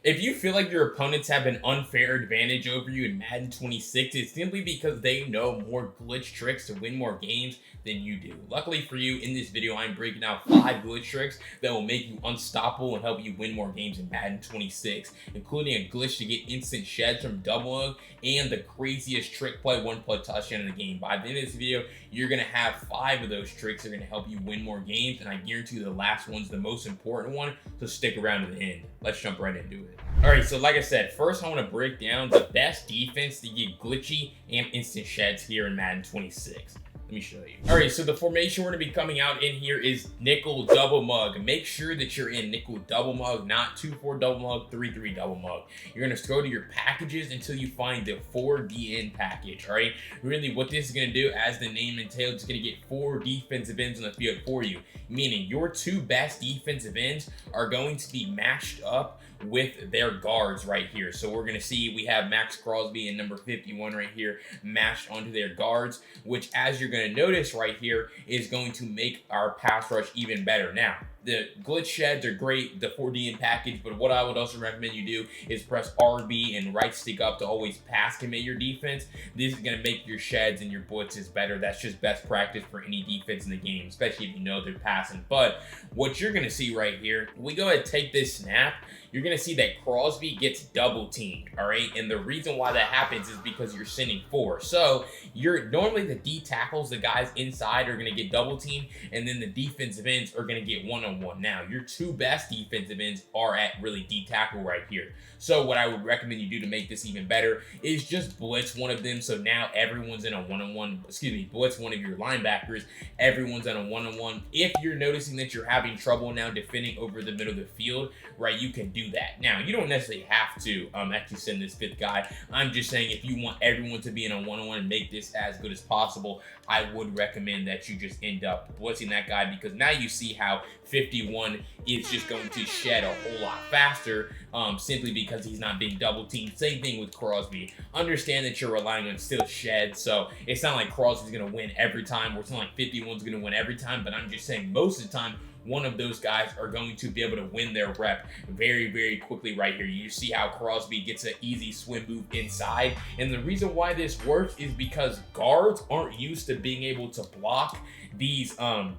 If you feel like your opponents have an unfair advantage over you in Madden 26, it's simply because they know more glitch tricks to win more games than you do. Luckily for you, in this video, I'm breaking out 5 glitch tricks that will make you unstoppable and help you win more games in Madden 26, including a glitch to get instant sheds from double hug and the craziest trick play, one-play touchdown in the game. By the end of this video, you're going to have 5 of those tricks that are going to help you win more games, and I guarantee you the last one's the most important one, so stick around to the end. Let's jump right into it. Alright, so like I said, first I want to break down the best defense to get glitchy and instant sheds here in Madden 26. Let me show you. Alright, so the formation we're going to be coming out in here is nickel double mug. Make sure that you're in nickel double mug, not 2-4 double mug, 3-3 double mug. You're going to go to your packages until you find the 4DN package, alright? Really, what this is going to do, as the name entails, it's going to get 4 defensive ends on the field for you. Meaning, your 2 best defensive ends are going to be matched up with their guards right here. So we're going to see we have Max Crosby and number 51 right here matched onto their guards, which, as you're going to notice right here, is going to make our pass rush even better. Now, the glitch sheds are great, the 4DN package, but what I would also recommend you do is press RB and right stick up to always pass commit your defense. This is going to make your sheds and your blitzes better. That's just best practice for any defense in the game, especially if you know they're passing. But what you're going to see right here, we go ahead and take this snap, you're going to see that Crosby gets double teamed, all right? And the reason why that happens is because you're sending 4. So you're normally the D tackles, the guys inside are going to get double teamed, and then the defensive ends are going to get one-on-one. Now, your 2 best defensive ends are at really D tackle right here. So what I would recommend you do to make this even better is just blitz one of them. So now everyone's in a one-on-one, blitz one of your linebackers. Everyone's in a one-on-one. If you're noticing that you're having trouble now defending over the middle of the field, right, you can do that. Now, you don't necessarily have to actually send this 5th guy. I'm just saying if you want everyone to be in a one-on-one and make this as good as possible, I would recommend that you just end up blitzing that guy, because now you see how 51 is just going to shed a whole lot faster simply because he's not being double teamed. Same thing with Crosby. Understand that you're relying on still shed, so it's not like Crosby's going to win every time, or it's not like 51's going to win every time, but I'm just saying most of the time, one of those guys are going to be able to win their rep very, very quickly right here. You see how Crosby gets an easy swim move inside. And the reason why this works is because guards aren't used to being able to block these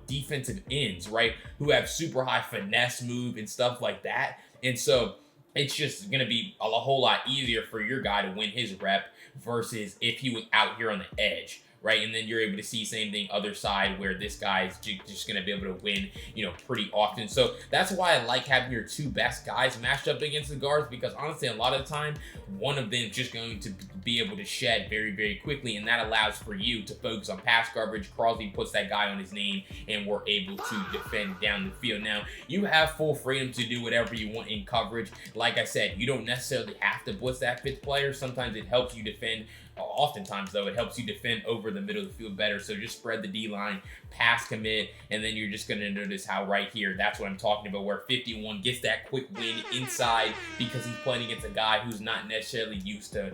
defensive ends, right? Who have super high finesse move and stuff like that. And so it's just going to be a whole lot easier for your guy to win his rep versus if he was out here on the edge. Right, and then you're able to see same thing other side where this guy is just going to be able to win, you know, pretty often. So that's why I like having your 2 best guys matched up against the guards, because honestly, a lot of the time, one of them is just going to be able to shed very, very quickly, and that allows for you to focus on pass coverage. Crosby puts that guy on his name, and we're able to defend down the field. Now, you have full freedom to do whatever you want in coverage. Like I said, you don't necessarily have to blitz that 5th player. Sometimes it helps you defend. Oftentimes, though, it helps you defend over the middle of the field better. So just spread the D-line, pass commit, and then you're just going to notice how right here, that's what I'm talking about, where 51 gets that quick win inside because he's playing against a guy who's not necessarily used to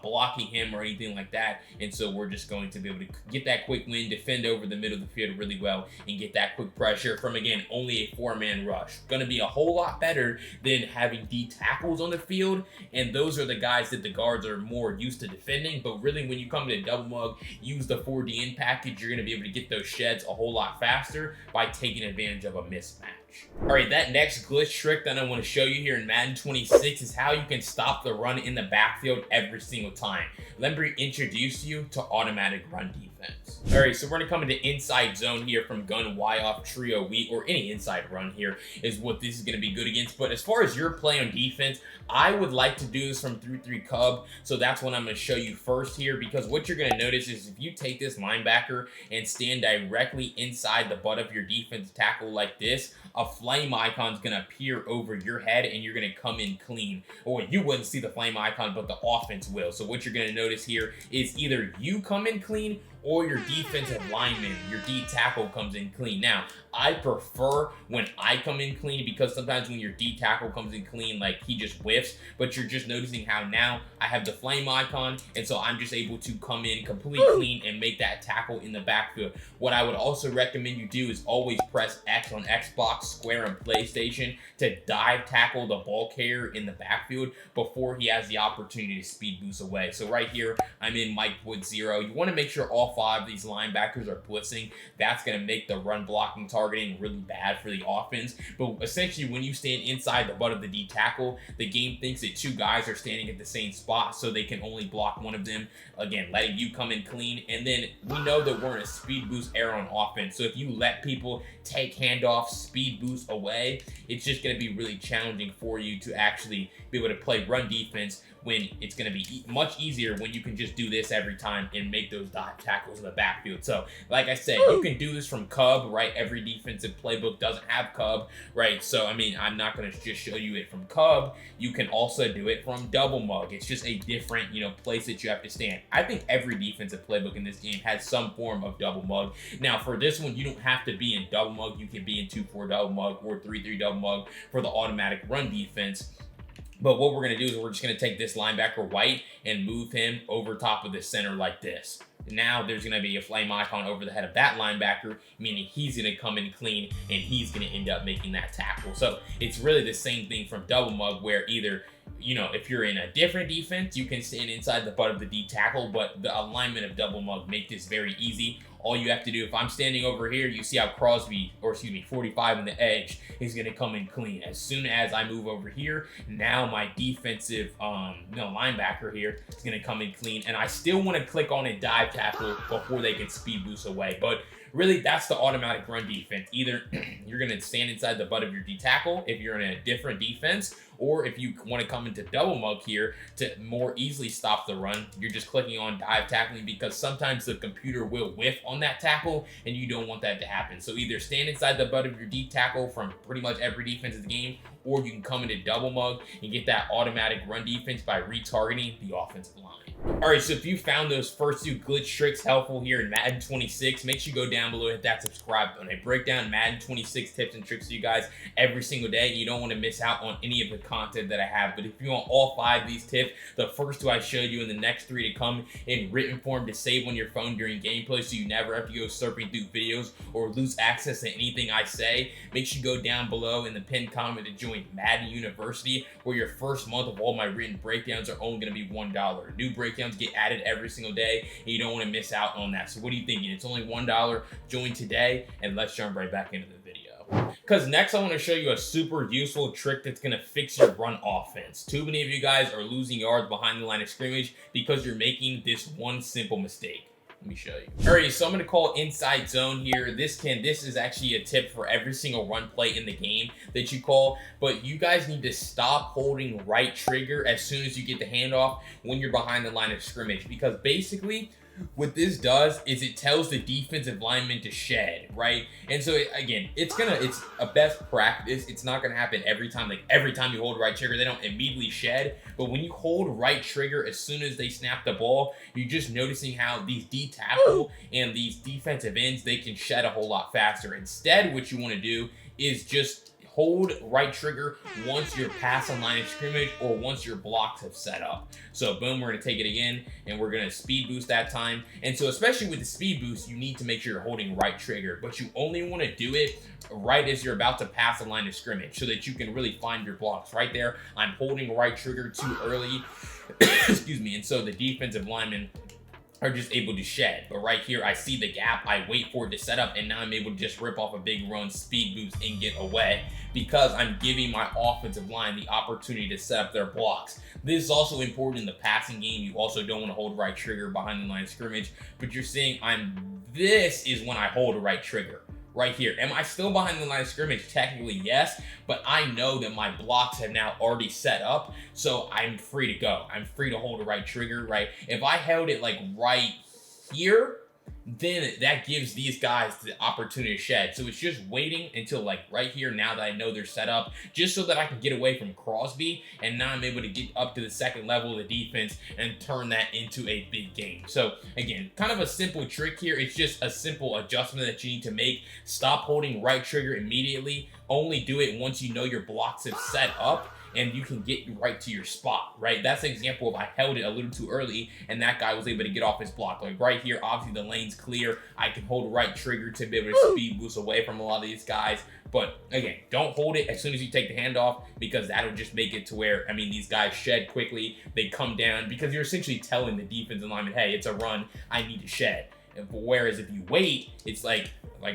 blocking him or anything like that. And so we're just going to be able to get that quick win, defend over the middle of the field really well, and get that quick pressure from, again, only a 4-man rush. Going to be a whole lot better than having D tackles on the field, and those are the guys that the guards are more used to defending. But really, when you come to double mug, use the 4DN package, you're going to be able to get those sheds a whole lot faster by taking advantage of a mismatch. All right, that next glitch trick that I want to show you here in Madden 26 is how you can stop the run in the backfield every single time. Let me introduce you to automatic run defense. All right, so we're going to come into inside zone here from gun Y off trio wheat, or any inside run here is what this is going to be good against. But as far as your play on defense, I would like to do this from 3-3 Cub. So that's what I'm going to show you first here, because what you're going to notice is if you take this linebacker and stand directly inside the butt of your defensive tackle like this, a flame icon is going to appear over your head and you're going to come in clean. Or you wouldn't see the flame icon, but the offense will. So what you're going to notice here is either you come in clean or your defensive lineman, your D tackle comes in clean. Now, I prefer when I come in clean, because sometimes when your D tackle comes in clean, like he just whiffs, but you're just noticing how now I have the flame icon, and so I'm just able to come in completely clean and make that tackle in the backfield. What I would also recommend you do is always press X on Xbox, square on PlayStation to dive tackle the ball carrier in the backfield before he has the opportunity to speed boost away. So right here, I'm in Mike Wood 0. You want to make sure all 5 of these linebackers are blitzing. That's going to make the run blocking targeting really bad for the offense. But essentially, when you stand inside the butt of the D tackle, the game thinks that 2 guys are standing at the same spot, so they can only block one of them. Again, letting you come in clean. And then we know that we're in a speed boost era on offense. So if you let people take handoffs, speed boost away, it's just going to be really challenging for you to actually be able to play run defense, when it's going to be much easier when you can just do this every time and make those dive tackles in the backfield. So like I said, you can do this from Cub, right? Every defensive playbook doesn't have Cub, right? So I mean, I'm not going to just show you it from Cub. You can also do it from Double Mug. It's just a different, place that you have to stand. I think every defensive playbook in this game has some form of Double Mug. Now for this one, you don't have to be in Double Mug. You can be in 2-4 Double Mug or 3-3 Double Mug for the automatic run defense. But what we're going to do is we're just going to take this linebacker White and move him over top of the center like this. Now there's going to be a flame icon over the head of that linebacker, meaning he's going to come in clean and he's going to end up making that tackle. So it's really the same thing from Double Mug, where either, if you're in a different defense, you can stand inside the butt of the D tackle, but the alignment of Double Mug make this very easy. All you have to do, if I'm standing over here, you see how 45 on the edge is going to come in clean. As soon as I move over here, now my defensive linebacker here is going to come in clean, and I still want to click on a dive tackle before they can speed boost away. But really, that's the automatic run defense. Either you're going to stand inside the butt of your D tackle if you're in a different defense, or if you want to come into Double Mug here to more easily stop the run, you're just clicking on dive tackling, because sometimes the computer will whiff on that tackle and you don't want that to happen. So either stand inside the butt of your D tackle from pretty much every defense of the game, or you can come into Double Mug and get that automatic run defense by retargeting the offensive line. Alright, so if you found those first 2 glitch tricks helpful here in Madden 26, make sure you go down below and hit that subscribe button. I break down Madden 26 tips and tricks to you guys every single day. You don't want to miss out on any of the content that I have. But if you want all 5 of these tips, the first 2 I showed you and the next 3 to come in written form to save on your phone during gameplay, so you never have to go surfing through videos or lose access to anything I say, make sure you go down below in the pinned comment to join Madden University, where your first month of all my written breakdowns are only going to be $1. New breakdowns get added every single day, and you don't want to miss out on that. So what are you thinking? It's only $1. Join today, and let's jump right back into the video. Because next I want to show you a super useful trick that's going to fix your run offense. Too many of you guys are losing yards behind the line of scrimmage because you're making this one simple mistake. Let me show you. Alright, so I'm going to call inside zone here. This is actually a tip for every single run play in the game that you call, but you guys need to stop holding right trigger as soon as you get the handoff when you're behind the line of scrimmage, because basically what this does is it tells the defensive lineman to shed, right? And so again, it's a best practice. It's not gonna happen every time. Like every time you hold right trigger, they don't immediately shed. But when you hold right trigger as soon as they snap the ball, you're just noticing how these D tackle and these defensive ends, they can shed a whole lot faster. Instead, what you want to do is just hold right trigger once you're past the line of scrimmage or once your blocks have set up. So boom, we're gonna take it again and we're gonna speed boost that time. And so especially with the speed boost, you need to make sure you're holding right trigger, but you only want to do it right as you're about to pass the line of scrimmage so that you can really find your blocks. Right there, I'm holding right trigger too early, excuse me, and so the defensive lineman are just able to shed. But right here, I see the gap, I wait for it to set up, and now I'm able to just rip off a big run, speed boost, and get away because I'm giving my offensive line the opportunity to set up their blocks. This is also important in the passing game. You also don't want to hold right trigger behind the line of scrimmage, but you're seeing this is when I hold a right trigger. Right here. Am I still behind the line of scrimmage? Technically, yes, but I know that my blocks have now already set up, so I'm free to go. I'm free to hold the right trigger, right? If I held it like right here, then that gives these guys the opportunity to shed. So it's just waiting until like right here, now that I know they're set up, just so that I can get away from Crosby, and now I'm able to get up to the second level of the defense and turn that into a big game. So again, kind of a simple trick here. It's just a simple adjustment that you need to make. Stop holding right trigger immediately. Only do it once you know your blocks have set up and you can get right to your spot, right? That's an example of I held it a little too early and that guy was able to get off his block. Like right here, obviously the lane's clear. I can hold right trigger to be able to speed boost away from a lot of these guys. But again, don't hold it as soon as you take the handoff, because that'll just make it to where, I mean, these guys shed quickly. They come down because you're essentially telling the defensive lineman, hey, it's a run, I need to shed. Whereas if you wait, it's like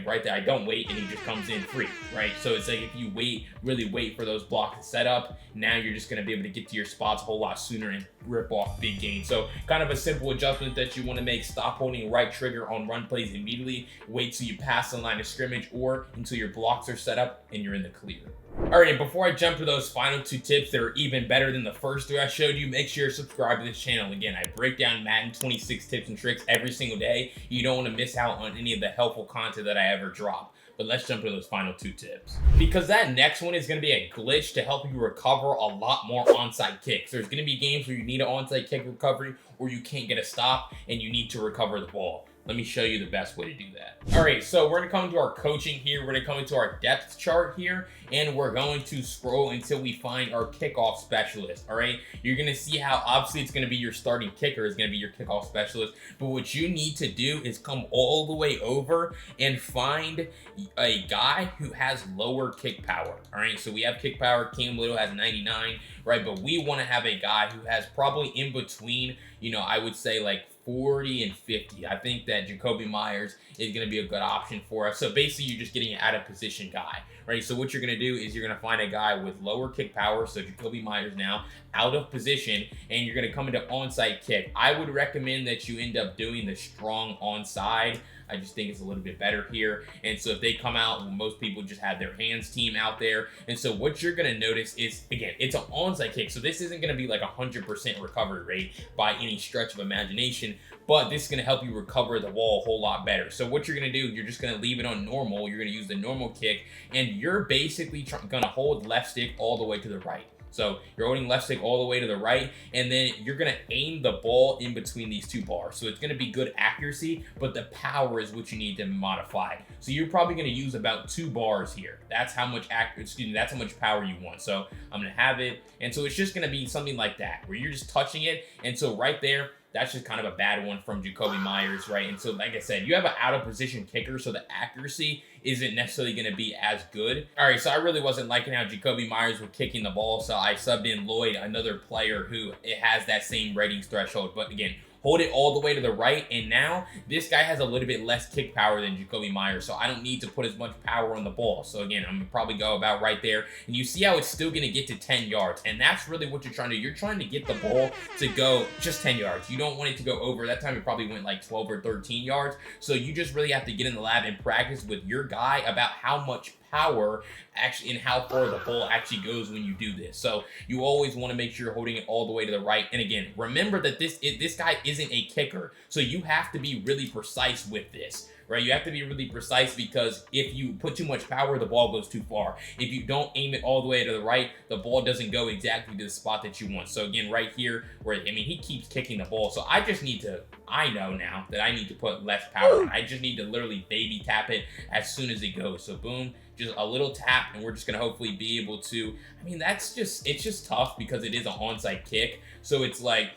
right there, I don't wait, and he just comes in free, right? So it's like if you wait, really wait for those blocks to set up, now you're just going to be able to get to your spots a whole lot sooner and rip off big gains. So kind of a simple adjustment that you want to make. Stop holding right trigger on run plays immediately. Wait till you pass the line of scrimmage or until your blocks are set up and you're in the clear. All right, and before I jump to those final 2 tips that are even better than the first 3 I showed you, make sure you're subscribed to this channel. Again, I break down Madden 26 tips and tricks every single day. You don't want to miss out on any of the helpful content that I ever drop. But let's jump to those final 2 tips. Because that next one is going to be a glitch to help you recover a lot more onside kicks. There's going to be games where you need an onside kick recovery or you can't get a stop and you need to recover the ball. Let me show you the best way to do that. All right, so we're gonna come into our coaching here. We're gonna come into our depth chart here, and we're going to scroll until we find our kickoff specialist, all right? You're gonna see how obviously it's gonna be your starting kicker is gonna be your kickoff specialist, but what you need to do is come all the way over and find a guy who has lower kick power, all right? So we have kick power, Cam Little has 99, right? But we wanna have a guy who has probably in between, you know, I would say like 40 and 50. I think that Jacoby Myers is going to be a good option for us. So basically, you're just getting an out of position guy, right? So what you're going to do is you're going to find a guy with lower kick power. So Jacoby Myers now out of position, and you're going to come into onside kick. I would recommend that you end up doing the strong onside. I just think it's a little bit better here. And so if they come out, most people just have their hands team out there. And so what you're going to notice is, again, it's an onside kick. So this isn't going to be like 100% recovery rate by any stretch of imagination, but this is going to help you recover the ball a whole lot better. So what you're going to do, you're just going to leave it on normal. You're going to use the normal kick, and you're basically going to hold left stick all the way to the right. So you're holding left stick all the way to the right, and then you're going to aim the ball in between these 2 bars. So it's going to be good accuracy, but the power is what you need to modify. So you're probably going to use about 2 bars here. That's how much that's how much power you want. So I'm going to have it. And so it's just going to be something like that, where you're just touching it. And so right there, that's just kind of a bad one from Jacoby Myers, right? And so, like I said, you have an out-of-position kicker, so the accuracy isn't necessarily going to be as good. All right, so I really wasn't liking how Jacoby Myers was kicking the ball, so I subbed in Lloyd, another player who it has that same ratings threshold. But again, hold it all the way to the right, and now this guy has a little bit less kick power than Jacoby Myers, so I don't need to put as much power on the ball. So again, I'm gonna probably go about right there, and you see how it's still gonna get to 10 yards, and that's really what you're trying to do. You're trying to get the ball to go just 10 yards. You don't want it to go over. That time it probably went like 12 or 13 yards, so you just really have to get in the lab and practice with your guy about how much power actually and how far the ball actually goes when you do this. So you always want to make sure you're holding it all the way to the right. And again, remember that this guy isn't a kicker, so you have to be really precise with this, right? You have to be really precise, because if you put too much power, the ball goes too far. If you don't aim it all the way to the right, the ball doesn't go exactly to the spot that you want. So again, right here, where, I mean, he keeps kicking the ball. So I know now that I need to put less power on. I just need to literally baby tap it as soon as it goes. So boom, just a little tap, and we're just gonna hopefully be able to, I mean, it's just tough because it is an onside kick. So it's like,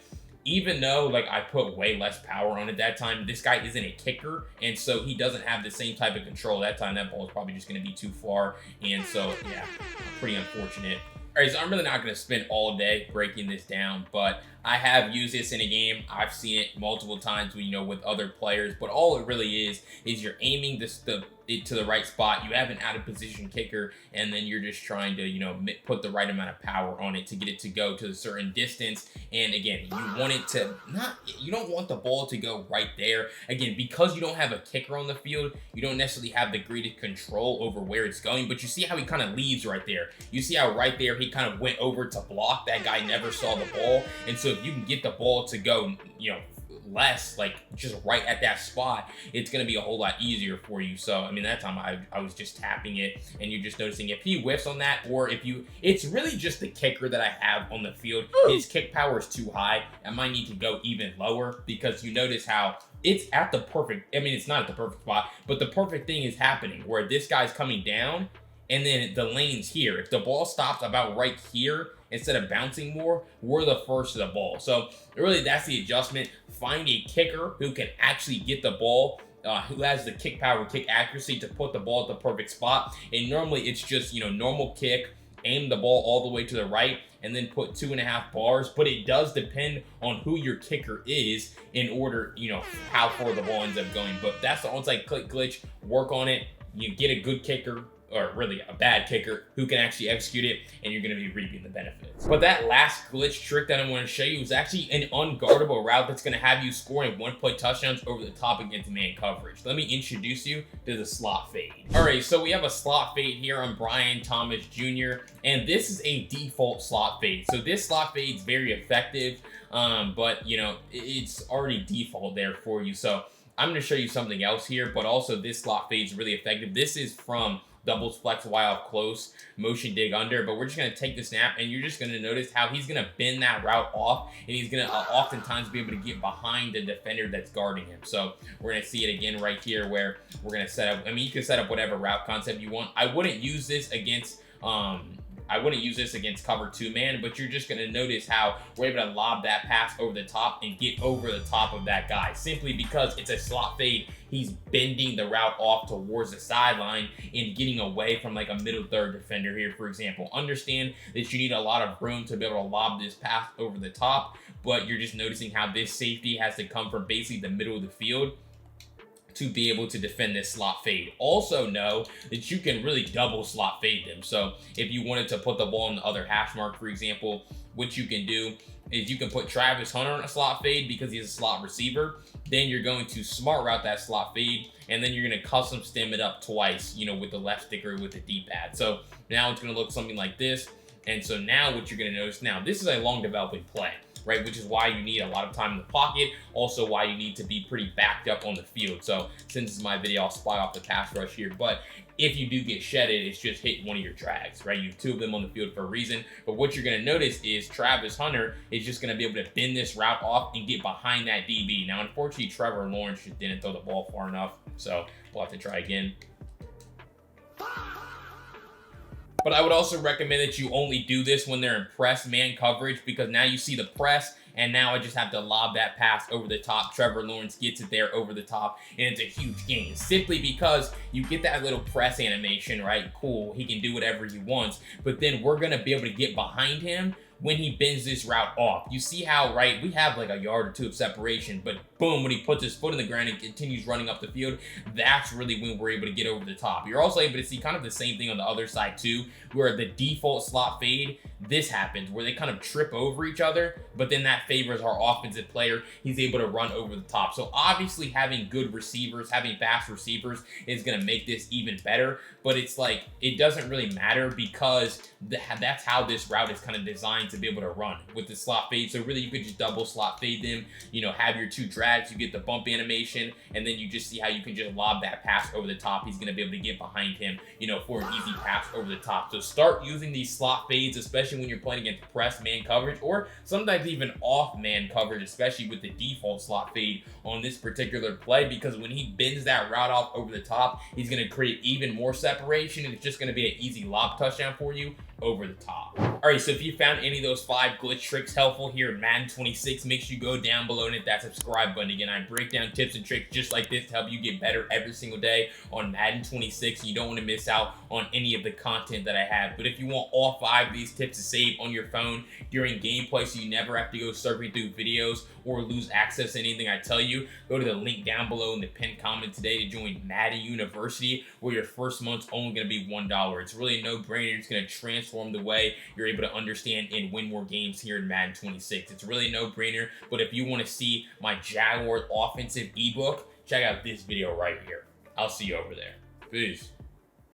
even though like I put way less power on it that time, this guy isn't a kicker, and so he doesn't have the same type of control. That time that ball is probably just going to be too far, and so yeah, pretty unfortunate. All right, so I'm really not going to spend all day breaking this down, but I have used this in a game. I've seen it multiple times, with other players, but all it really is you're aiming it to the right spot. You have an out of position kicker, and then you're just trying to, put the right amount of power on it to get it to go to a certain distance. And again, you want it to you don't want the ball to go right there. Again, because you don't have a kicker on the field, you don't necessarily have the greatest control over where it's going, but you see how he kind of leaves right there. You see how right there, he kind of went over to block. That guy never saw the ball. And so if you can get the ball to go, less, like just right at that spot, it's going to be a whole lot easier for you. So, I mean, that time I was just tapping it, and you're just noticing if he whiffs on that, or if you, it's really just the kicker that I have on the field. His kick power is too high. I might need to go even lower, because you notice how it's at the perfect, I mean, it's not at the perfect spot, but the perfect thing is happening where this guy's coming down, and then the lane's here. If the ball stops about right here, instead of bouncing more, we're the first to the ball. So really, that's the adjustment. Find a kicker who can actually get the ball, who has the kick power, kick accuracy to put the ball at the perfect spot. And normally it's just, you know, normal kick, aim the ball all the way to the right, and then put 2.5 bars. But it does depend on who your kicker is in order, you know, how far the ball ends up going. But that's the onside click glitch. Work on it. You get a good kicker, or really a bad kicker, who can actually execute it, and you're going to be reaping the benefits. But that last glitch trick that I want to show you is actually an unguardable route that's going to have you scoring one-play touchdowns over the top against man coverage. Let me introduce you to the slot fade. All right, so we have a slot fade here on Brian Thomas Jr., and this is a default slot fade. So this slot fade is very effective, but you know, it's already default there for you. So I'm going to show you something else here, but also this slot fade is really effective. This is from doubles flex while up close, motion dig under, but we're just going to take the snap, and you're just going to notice how he's going to bend that route off, and he's going to oftentimes be able to get behind the defender that's guarding him. So we're going to see it again right here, where we're going to set up, I mean, you can set up whatever route concept you want. I wouldn't use this against cover 2 man, but you're just going to notice how we're able to lob that pass over the top and get over the top of that guy, simply because it's a slot fade. He's bending the route off towards the sideline and getting away from like a middle third defender here, for example. Understand that you need a lot of room to be able to lob this pass over the top, but you're just noticing how this safety has to come from basically the middle of the field to be able to defend this slot fade. Also know that you can really double slot fade them. So if you wanted to put the ball in the other hash mark, for example, what you can do is you can put Travis Hunter on a slot fade because he's a slot receiver. Then you're going to smart route that slot fade, and then you're going to custom stem it up twice, you know, with the left sticker with the D-pad. So now it's going to look something like this. And so now what you're going to notice, now this is a long developing play, right? Which is why you need a lot of time in the pocket. Also why you need to be pretty backed up on the field. So since this is my video, I'll spy off the pass rush here. But if you do get shedded, it's just hit one of your drags, right? You have 2 of them on the field for a reason. But what you're going to notice is Travis Hunter is just going to be able to bend this route off and get behind that DB. Now, unfortunately, Trevor Lawrence just didn't throw the ball far enough. So we'll have to try again. But I would also recommend that you only do this when they're in press man coverage, because now you see the press, and now I just have to lob that pass over the top. Trevor Lawrence gets it there over the top, and it's a huge gain, simply because you get that little press animation, right? Cool, he can do whatever he wants, but then we're going to be able to get behind him when he bends this route off. You see how, right, we have like a yard or 2 of separation, but boom, when he puts his foot in the ground and continues running up the field, that's really when we're able to get over the top. You're also able to see kind of the same thing on the other side too, where the default slot fade, this happens, where they kind of trip over each other, but then that favors our offensive player. He's able to run over the top. So obviously having good receivers, having fast receivers is going to make this even better, but it's like, it doesn't really matter, because that's how this route is kind of designed to be able to run with the slot fade. So really you could just double slot fade them, you know, have your 2 drags, you get the bump animation, and then you just see how you can just lob that pass over the top. He's going to be able to get behind him, you know, for an easy pass over the top. So start using these slot fades, especially when you're playing against press man coverage, or sometimes even off man coverage, especially with the default slot fade on this particular play, because when he bends that route off over the top, he's going to create even more separation, and it's just going to be an easy lob touchdown for you over the top. All right, so if you found any of those 5 glitch tricks helpful here in Madden 26, make sure you go down below and hit that subscribe button. Again, I break down tips and tricks just like this to help you get better every single day on Madden 26. You don't want to miss out on any of the content that I have. But if you want all 5 of these tips to save on your phone during gameplay, so you never have to go surfing through videos or lose access to anything I tell you, go to the link down below in the pinned comment today to join Madden University, where your first month's only going to be $1. It's really a no-brainer. It's going to transform the way you're able to understand and win more games here in Madden 26. It's really a no-brainer, but if you want to see my Jaguars offensive ebook, check out this video right here. I'll see you over there. Peace.